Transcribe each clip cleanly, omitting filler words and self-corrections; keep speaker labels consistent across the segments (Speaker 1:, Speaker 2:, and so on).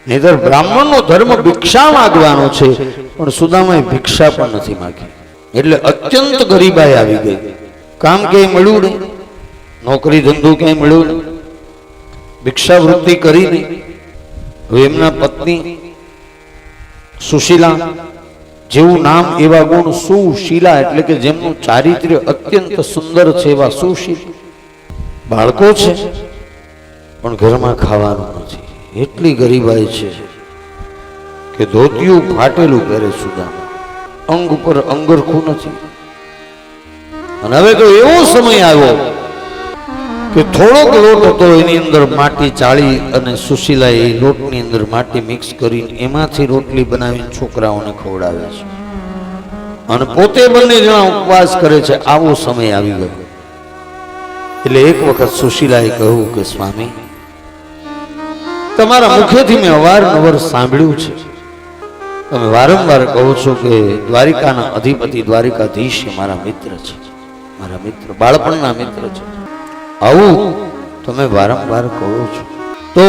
Speaker 1: નહીતર બ્રાહ્મણનો ધર્મ ભિક્ષા માંગવાનો છે, પણ સુદામાએ ભિક્ષા પણ નથી માંગી. એટલે અત્યંત ગરીબાઈ આવી ગઈ. કામ ક્યાંય મળ્યું નહીં, નોકરી ધંધો ક્યાંય મળ્યો નહીં, ભિક્ષાવૃત્તિ કરી નહીં. હવે એમના પત્ની સુશીલા, જેવું નામ એવા ગુણ, સુશીલા એટલે કે જેમનું ચારિત્ર્ય અત્યંત સુંદર છે એવા સુશીલ. બાળકો છે પણ ઘરમાં ખાવાનું નથી, એટલી ગરીબાઈ છે કે ધોતિયું ફાટેલું પહેરે સુદામા, અંગ ઉપર અંગરખું નથી. અને હવે તો એવો સમય આવ્યો કે થોડોક લોટ હતો, એની અંદર માટી ચાળી અને સુશીલા એ લોટની અંદર માટી મિક્સ કરીને એમાંથી રોટલી બનાવીને છોકરાઓને ખવડાવે છે અને પોતે બંને જણા ઉપવાસ કરે છે. આવો સમય આવી ગયો. એટલે એક વખત સુશીલાએ કહ્યું કે સ્વામી, તમારા મુખેથી મેં અવારનવાર સાંભળ્યું છે, તમે વારંવાર કહો છો કે દ્વારિકાના અધિપતિ દ્વારિકાધીશ મારા મિત્ર છે, મારા મિત્ર, બાળપણના મિત્ર છે. આવું તમે વારંવાર કહો છો, તો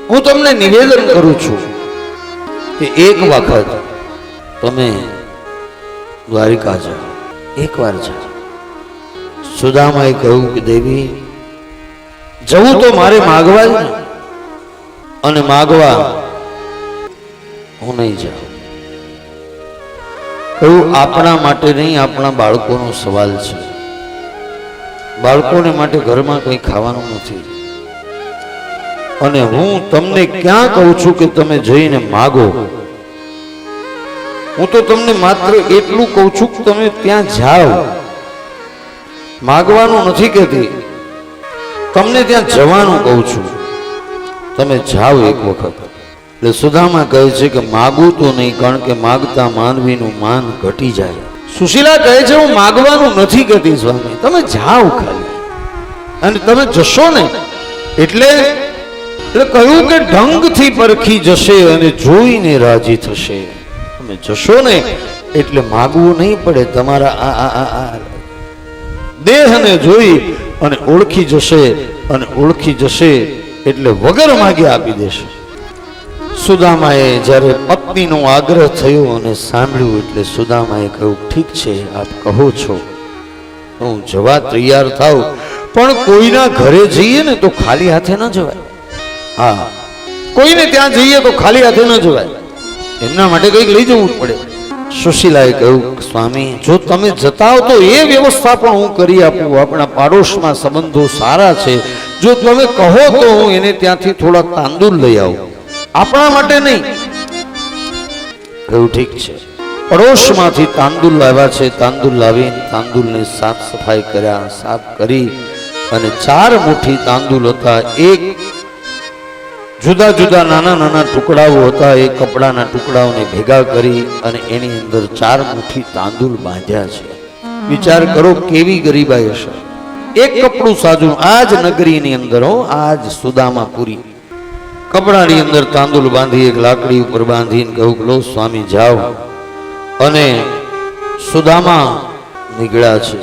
Speaker 1: હું તમને નિવેદન કરું છું કે એક વખત તમે દ્વારિકા જાઓ, એકવાર જાઓ. સુદામાએ કહ્યું કે દેવી, જવું તો મારે માગવા જ, અને માગવા હું નહીં જાઉં. કહ્યું આપણા માટે નહીં, આપણા બાળકોનો સવાલ છે. બાળકોને માટે ઘરમાં કંઈ ખાવાનું નથી, અને હું તમને ક્યાં કહું છું કે તમે જઈને માગો. હું તો તમને માત્ર એટલું કહું છું કે તમે ત્યાં જાઓ, માગવાનું નથી કહેતી, તમને ત્યાં જવાનું કહું છું. તમે જાઓ એક વખત. એટલે સુદામા કહે છે કે માગું તો નહીં, કારણ કે માગતા માનવીનું માન ઘટી જાય. સુશીલા કહે છે હું માગવાનું નથી કહેતી સ્વામી, તમે જાઓ ખાલી, અને તમે જશો ને એટલે કહ્યું કે ઢંગથી પરખી જશે અને જોઈને રાજી થશે. તમે જશો ને એટલે માગવું નહીં પડે, તમારા આ દેહને જોઈ અને ઓળખી જશે, અને ઓળખી જશે એટલે વગર માગે આપી દેશે. સુદામાએ જ્યારે પત્નીનો આગ્રહ થયો અને સાંભળ્યું એટલે સુદામાએ કહ્યું ઠીક છે, આપ કહો છો, હું જવા તૈયાર થાવ, પણ કોઈના ઘરે જઈએ ને તો ખાલી હાથે ન જવાય. હા, કોઈને ત્યાં જઈએ તો ખાલી હાથે ન જવાય, એમના માટે કંઈક લઈ જવું જ પડે. સુશીલાએ કહ્યું સ્વામી, જો તમે જતા હો તો એ વ્યવસ્થા પણ હું કરી આપું, આપણા પાડોશમાં સંબંધો સારા છે, જો તમે કહો તો હું એને ત્યાંથી થોડા તાંદુલ લઈ આવું, આપણા માટે નહીં. કહ્યું ઠીક છે. પડોશમાંથી તાંદુલ લાવ્યા છે, તાંદુલ લાવીને તાંદુલને સાફ સફાઈ કર્યા, સાફ કરી અને 4 મુઠ્ઠી તાંદુલ હતા, એક જુદા જુદા નાના નાના ટુકડાઓ હતા, એ કપડાના ટુકડાઓને ભેગા કરી અને એની અંદર 4 મુઠ્ઠી તાંદુલ બાંધ્યા છે. વિચાર કરો કેવી ગરીબાઈ હશે. એક કપડું સાજું, આજ નગરીની અંદર હો, આજ સુદામાપુરી, કપડાની અંદર તાંદુલ બાંધી એક લાકડી ઉપર બાંધીને કહું લો સ્વામી જાઓ. અને સુદામા નીકળ્યા છે.